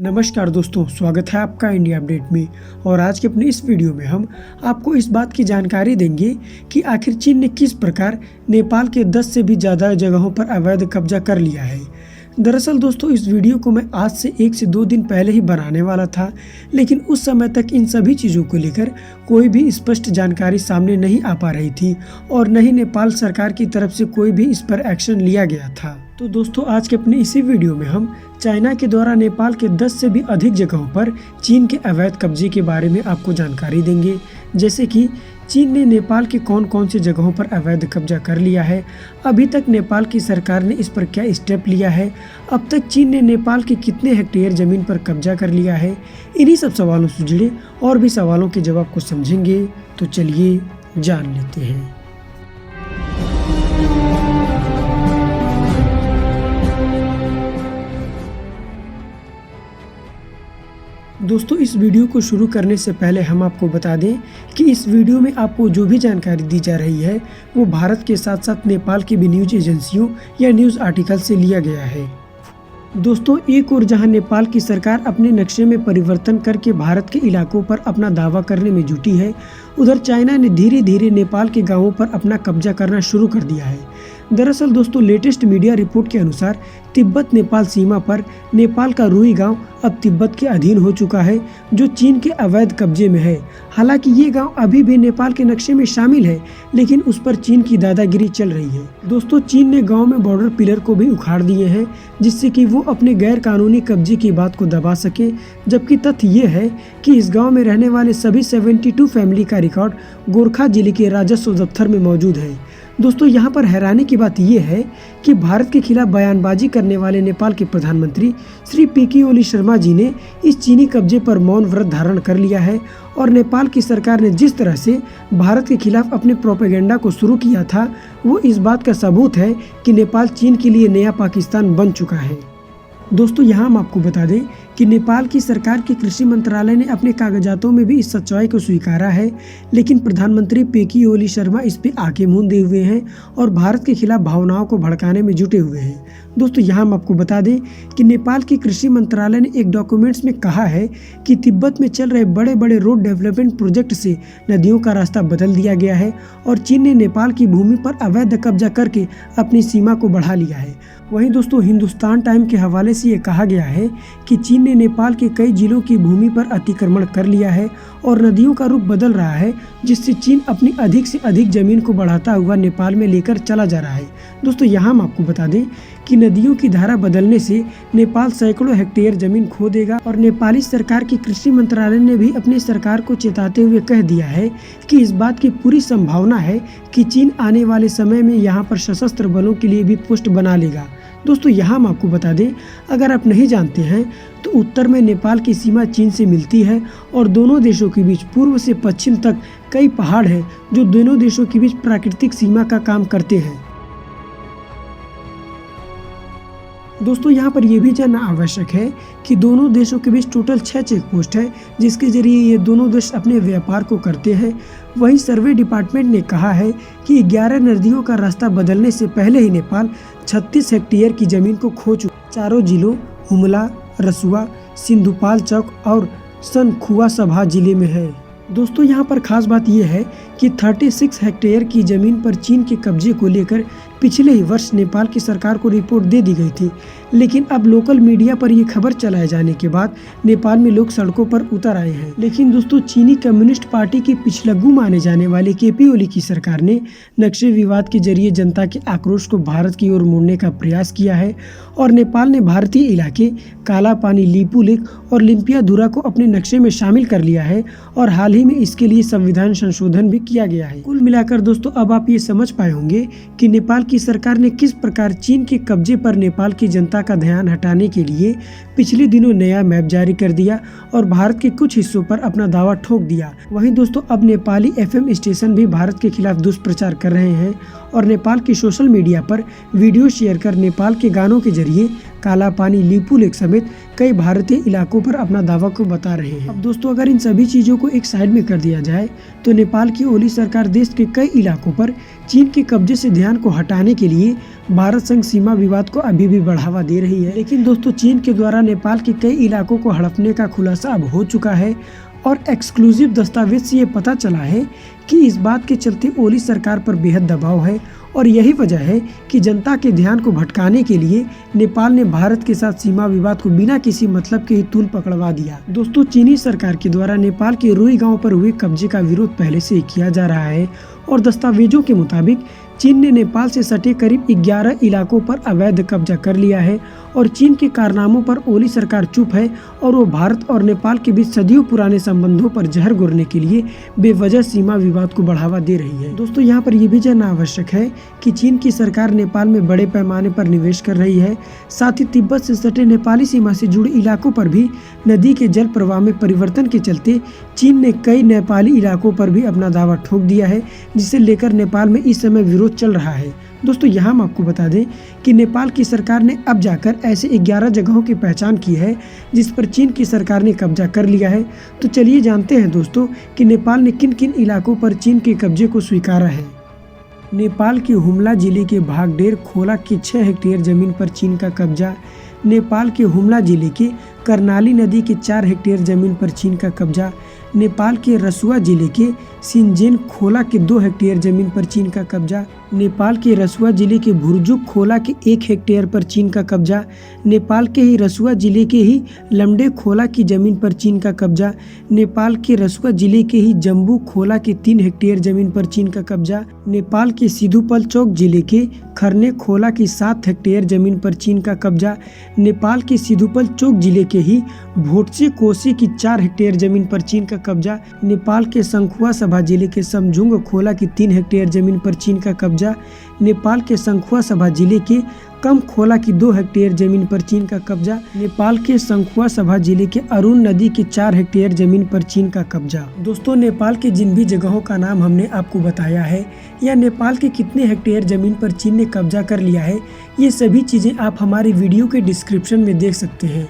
नमस्कार दोस्तों, स्वागत है आपका इंडिया अपडेट में। और आज के अपने इस वीडियो में हम आपको इस बात की जानकारी देंगे कि आखिर चीन ने किस प्रकार नेपाल के 10 से भी ज़्यादा जगहों पर अवैध कब्जा कर लिया है। दरअसल दोस्तों, इस वीडियो को मैं आज से 1 से 2 दिन पहले ही बनाने वाला था, लेकिन उस समय तक इन सभी चीज़ों को लेकर कोई भी स्पष्ट जानकारी सामने नहीं आ पा रही थी और न ही नेपाल सरकार की तरफ से कोई भी इस पर एक्शन लिया गया था। तो दोस्तों, आज के अपने इसी वीडियो में हम चाइना के द्वारा नेपाल के 10 से भी अधिक जगहों पर चीन के अवैध कब्जे के बारे में आपको जानकारी देंगे, जैसे कि चीन ने नेपाल के कौन कौन से जगहों पर अवैध कब्जा कर लिया है, अभी तक नेपाल की सरकार ने इस पर क्या स्टेप लिया है, अब तक चीन ने नेपाल के कितने हेक्टेयर ज़मीन पर कब्जा कर लिया है। इन्हीं सब सवालों से जुड़े और भी सवालों के जवाब को समझेंगे, तो चलिए जान लेते हैं। दोस्तों, इस वीडियो को शुरू करने से पहले हम आपको बता दें कि इस वीडियो में आपको जो भी जानकारी दी जा रही है वो भारत के साथ साथ नेपाल की भी न्यूज एजेंसियों या न्यूज़ आर्टिकल से लिया गया है। दोस्तों, एक और जहां नेपाल की सरकार अपने नक्शे में परिवर्तन करके भारत के इलाकों पर अपना दावा करने में जुटी है, उधर चाइना ने धीरे धीरे नेपाल के गांवों पर अपना कब्जा करना शुरू कर दिया है। दरअसल दोस्तों, लेटेस्ट मीडिया रिपोर्ट के अनुसार तिब्बत नेपाल सीमा पर नेपाल का रुई गांव अब तिब्बत के अधीन हो चुका है, जो चीन के अवैध कब्जे में है। हालांकि ये गांव अभी भी नेपाल के नक्शे में शामिल है, लेकिन उस पर चीन की दादागिरी चल रही है। दोस्तों, चीन ने गांव में बॉर्डर पिलर को भी उखाड़ दिए हैं, जिससे कि वो अपने गैर कानूनी कब्जे की बात को दबा सके। जबकि तथ्य ये है कि इस गाँव में रहने वाले सभी 72 फैमिली का रिकॉर्ड गोरखा जिले के राजस्व दफ्तर में मौजूद है। दोस्तों, यहाँ पर हैरानी की बात यह है कि भारत के खिलाफ बयानबाजी करने वाले नेपाल के प्रधानमंत्री श्री पी.के. ओली शर्मा जी ने इस चीनी कब्जे पर मौन व्रत धारण कर लिया है और नेपाल की सरकार ने जिस तरह से भारत के खिलाफ अपने प्रोपेगेंडा को शुरू किया था, वो इस बात का सबूत है कि नेपाल चीन के लिए नया पाकिस्तान बन चुका है। दोस्तों, यहाँ हम आपको बता दें कि नेपाल की सरकार के कृषि मंत्रालय ने अपने कागजातों में भी इस सच्चाई को स्वीकारा है, लेकिन प्रधानमंत्री पी.के. ओली शर्मा इस पे आंखें मूंदे हुए हैं और भारत के खिलाफ भावनाओं को भड़काने में जुटे हुए हैं। दोस्तों, यहाँ हम आपको बता दें कि नेपाल के कृषि मंत्रालय ने एक डॉक्यूमेंट्स में कहा है कि तिब्बत में चल रहे बड़े बड़े रोड डेवलपमेंट प्रोजेक्ट से नदियों का रास्ता बदल दिया गया है और चीन ने नेपाल की भूमि पर अवैध कब्जा करके अपनी सीमा को बढ़ा लिया है। वहीं दोस्तों, हिंदुस्तान टाइम के हवाले से ये कहा गया है कि चीन ने नेपाल के कई जिलों की भूमि पर अतिक्रमण कर लिया है और नदियों का रुख बदल रहा है, जिससे चीन अपनी अधिक से अधिक जमीन को बढ़ाता हुआ नेपाल में लेकर चला जा रहा है। दोस्तों, यहाँ हम आपको बता दें कि नदियों की धारा बदलने से नेपाल सैकड़ों हेक्टेयर जमीन खो देगा और नेपाली सरकार की कृषि मंत्रालय ने भी अपनी सरकार को चेताते हुए कह दिया है कि इस बात की पूरी संभावना है कि चीन आने वाले समय में यहाँ पर सशस्त्र बलों के लिए भी पोस्ट बना लेगा। दोस्तों, यहाँ हम आपको बता दें, अगर आप नहीं जानते हैं तो उत्तर में नेपाल की सीमा चीन से मिलती है और दोनों देशों के बीच पूर्व से पश्चिम तक कई पहाड़ हैं, जो दोनों देशों के बीच प्राकृतिक सीमा का काम करते हैं। दोस्तों, यहाँ पर यह भी जानना आवश्यक है कि दोनों देशों के बीच टोटल 6 चेक पोस्ट है, जिसके जरिए ये दोनों देश अपने व्यापार को करते हैं। वहीं सर्वे डिपार्टमेंट ने कहा है कि 11 नदियों का रास्ता बदलने से पहले ही नेपाल 36 हेक्टेयर की जमीन को खो चुका। चारों जिलों हुमला, रसुआ, सिंधुपाल्चोक और सनखुआ सभा जिले में है। दोस्तों, यहाँ पर खास बात यह है कि 36 हेक्टेयर की जमीन पर चीन के कब्जे को लेकर पिछले ही वर्ष नेपाल की सरकार को रिपोर्ट दे दी गई थी, लेकिन अब लोकल मीडिया पर यह खबर चलाए जाने के बाद नेपाल में लोग सड़कों पर उतर आए हैं। लेकिन दोस्तों, चीनी कम्युनिस्ट पार्टी के पिछलग्गू माने जाने वाले के.पी. ओली की सरकार ने नक्शे विवाद के जरिए जनता के आक्रोश को भारत की ओर मोड़ने का प्रयास किया है और नेपाल ने भारतीय इलाके काला पानी, लिपू लेक और लिम्पियाधुरा को अपने नक्शे में शामिल कर लिया है और हाल ही में इसके लिए संविधान संशोधन भी किया गया है। कुल मिलाकर दोस्तों, अब आप ये समझ पाए होंगे कि नेपाल की सरकार ने किस प्रकार चीन के कब्जे पर नेपाल की जनता का ध्यान हटाने के लिए पिछले दिनों नया मैप जारी कर दिया और भारत के कुछ हिस्सों पर अपना दावा ठोक दिया। वहीं दोस्तों, अब नेपाली FM स्टेशन भी भारत के खिलाफ दुष्प्रचार कर रहे हैं और नेपाल की सोशल मीडिया पर वीडियो शेयर कर नेपाल के गानों के जरिए काला पानी, लिपू लेक समेत कई भारतीय इलाकों पर अपना दावा को बता रहे हैं। अब दोस्तों, अगर इन सभी चीजों को एक साइड में कर दिया जाए तो नेपाल की ओली सरकार देश के कई इलाकों पर चीन के कब्जे से ध्यान को हटाने भटकाने के लिए भारत संग सीमा विवाद को अभी भी बढ़ावा दे रही है। लेकिन दोस्तों चीन के द्वारा नेपाल के कई इलाकों को हड़पने का खुलासा अब हो चुका है और एक्सक्लूसिव दस्तावेज से ये पता चला है कि इस बात के चलते ओली सरकार पर बेहद दबाव है और यही वजह है कि जनता के ध्यान को भटकाने के लिए नेपाल ने भारत के साथ सीमा विवाद को बिना किसी मतलब के ही तूल पकड़वा दिया। दोस्तों चीनी सरकार के द्वारा नेपाल के रोई गांव पर हुए कब्जे का विरोध पहले से ही किया जा रहा है और दस्तावेजों के मुताबिक चीन ने नेपाल से सटे करीब 11 इलाकों पर अवैध कब्जा कर लिया है और चीन के कारनामों पर ओली सरकार चुप है और वो भारत और नेपाल के बीच सदियों पुराने संबंधों पर जहर घोरने के लिए बेवजह सीमा विवाद को बढ़ावा दे रही है। दोस्तों यहाँ पर यह भी जानना आवश्यक है कि चीन की सरकार नेपाल में बड़े पैमाने पर निवेश कर रही है। साथ ही तिब्बत से सटे नेपाली सीमा से जुड़े इलाकों पर भी नदी के जल प्रवाह में परिवर्तन के चलते चीन ने कई नेपाली इलाकों पर भी अपना दावा ठोक दिया है, जिसे लेकर नेपाल में इस समय विरोध चल रहा है। दोस्तों यहाँ हम आपको बता दें कि नेपाल की सरकार ने अब जाकर ऐसे 11 जगहों की पहचान की है जिस पर चीन की सरकार ने कब्जा कर लिया है। तो चलिए जानते हैं दोस्तों कि नेपाल ने किन किन इलाकों पर चीन के कब्जे को स्वीकारा है। नेपाल के हुमला जिले के भागडेर खोला के 6 हेक्टेयर जमीन पर चीन का कब्जा। नेपाल के हुमला जिले के कर्णाली नदी के 4 हेक्टेयर जमीन पर चीन का कब्जा। नेपाल के रसुआ जिले के सिंजेन खोला के 2 हेक्टेयर जमीन पर चीन का कब्जा। नेपाल के रसुआ जिले के भुरजुक खोला के 1 हेक्टेयर पर चीन का कब्जा। नेपाल के ही रसुआ जिले के ही लमडे खोला की जमीन पर चीन का कब्जा। नेपाल के रसुआ जिले के ही जम्बू खोला के 3 हेक्टेयर जमीन पर चीन का कब्जा। नेपाल के सिधुपल चौक जिले के खरने खोला की 7 हेक्टेयर जमीन पर चीन का कब्जा। नेपाल के सिधुपल चौक जिले के ही भोटसे कोसी की 4 हेक्टेयर जमीन पर चीन का कब्जा। नेपाल के संखुआ सभा जिले के समझुंग खोला की 3 हेक्टेयर जमीन पर चीन का कब्जा। नेपाल के संखुआ सभा जिले के कम खोला की 2 हेक्टेयर जमीन पर चीन का कब्जा। नेपाल के संखुआ सभा जिले के अरुण नदी की 4 हेक्टेयर जमीन पर चीन का कब्जा। दोस्तों नेपाल के जिन भी जगहों का नाम हमने आपको बताया है या नेपाल के कितने हेक्टेयर जमीन पर चीन ने कब्जा कर लिया है, ये सभी चीजें आप हमारी वीडियो के डिस्क्रिप्शन में देख सकते हैं।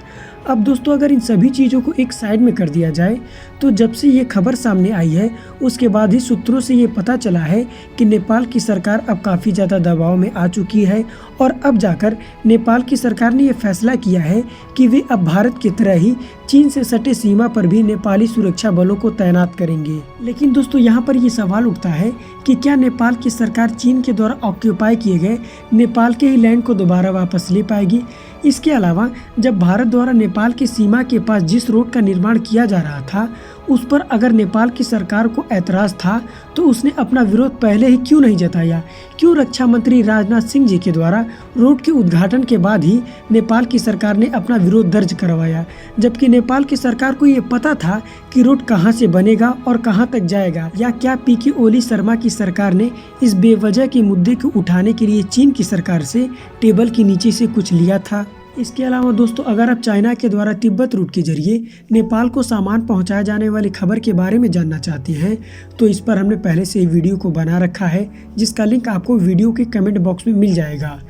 अब दोस्तों अगर इन सभी चीज़ों को एक साइड में कर दिया जाए तो जब से ये खबर सामने आई है उसके बाद ही सूत्रों से ये पता चला है कि नेपाल की सरकार अब काफ़ी ज़्यादा दबाव में आ चुकी है और अब जाकर नेपाल की सरकार ने ये फैसला किया है कि वे अब भारत की तरह ही चीन से सटे सीमा पर भी नेपाली सुरक्षा बलों को तैनात करेंगे। लेकिन दोस्तों यहाँ पर ये सवाल उठता है कि क्या नेपाल की सरकार चीन के द्वारा ऑक्यूपाई किए गए नेपाल के ही लैंड को दोबारा वापस ले पाएगी। इसके अलावा जब भारत द्वारा नेपाल की सीमा के पास जिस रोड का निर्माण किया जा रहा था उस पर अगर नेपाल की सरकार को ऐतराज था तो उसने अपना विरोध पहले ही क्यों नहीं जताया। क्यों रक्षा मंत्री राजनाथ सिंह जी के द्वारा रोड के उद्घाटन के बाद ही नेपाल की सरकार ने अपना विरोध दर्ज करवाया, जबकि नेपाल की सरकार को ये पता था कि रोड कहां से बनेगा और कहां तक जाएगा। या क्या पीके ओली शर्मा की सरकार ने इस बेवजह के मुद्दे को उठाने के लिए चीन की सरकार से टेबल के नीचे से कुछ लिया था। इसके अलावा दोस्तों अगर आप चाइना के द्वारा तिब्बत रूट के जरिए नेपाल को सामान पहुंचाए जाने वाली खबर के बारे में जानना चाहते हैं तो इस पर हमने पहले से ही वीडियो को बना रखा है, जिसका लिंक आपको वीडियो के कमेंट बॉक्स में मिल जाएगा।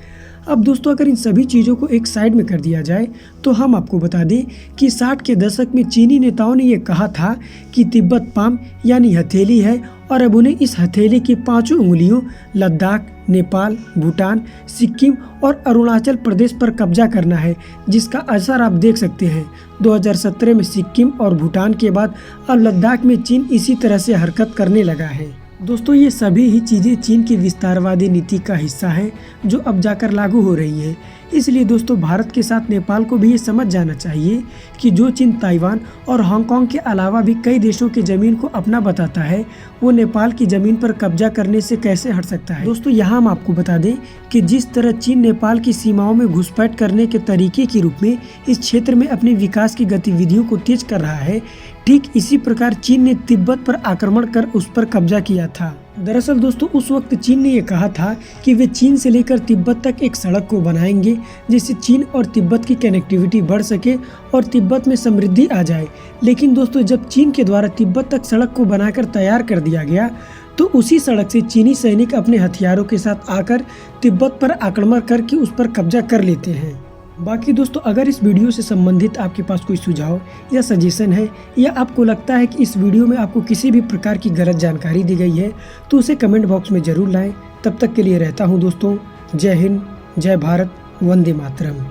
अब दोस्तों अगर इन सभी चीज़ों को एक साइड में कर दिया जाए तो हम आपको बता दें कि 60 के दशक में चीनी नेताओं ने ये कहा था कि तिब्बत पाम यानी हथेली है और अब उन्हें इस हथेली की 5 उंगलियों लद्दाख, नेपाल, भूटान, सिक्किम और अरुणाचल प्रदेश पर कब्जा करना है, जिसका असर आप देख सकते हैं। 2017 में सिक्किम और भूटान के बाद अब लद्दाख में चीन इसी तरह से हरकत करने लगा है। दोस्तों ये सभी ही चीज़ें चीन की विस्तारवादी नीति का हिस्सा है जो अब जाकर लागू हो रही है। इसलिए दोस्तों भारत के साथ नेपाल को भी ये समझ जाना चाहिए कि जो चीन ताइवान और हांगकांग के अलावा भी कई देशों की ज़मीन को अपना बताता है वो नेपाल की ज़मीन पर कब्जा करने से कैसे हट सकता है। दोस्तों यहाँ हम आपको बता दें कि जिस तरह चीन नेपाल की सीमाओं में घुसपैठ करने के तरीके के रूप में इस क्षेत्र में अपने विकास की गतिविधियों को तेज कर रहा है, ठीक इसी प्रकार चीन ने तिब्बत पर आक्रमण कर उस पर कब्जा किया था। दरअसल दोस्तों उस वक्त चीन ने ये कहा था कि वे चीन से लेकर तिब्बत तक एक सड़क को बनाएंगे जिससे चीन और तिब्बत की कनेक्टिविटी बढ़ सके और तिब्बत में समृद्धि आ जाए। लेकिन दोस्तों जब चीन के द्वारा तिब्बत तक सड़क को बनाकर तैयार कर दिया गया तो उसी सड़क से चीनी सैनिक अपने हथियारों के साथ आकर तिब्बत पर आक्रमण करके उस पर कब्जा कर लेते हैं। बाकी दोस्तों, अगर इस वीडियो से संबंधित आपके पास कोई सुझाव या सजेशन है, या आपको लगता है कि इस वीडियो में आपको किसी भी प्रकार की गलत जानकारी दी गई है, तो उसे कमेंट बॉक्स में ज़रूर लाएं। तब तक के लिए रहता हूं दोस्तों, जय हिंद, जय भारत, वंदे मातरम।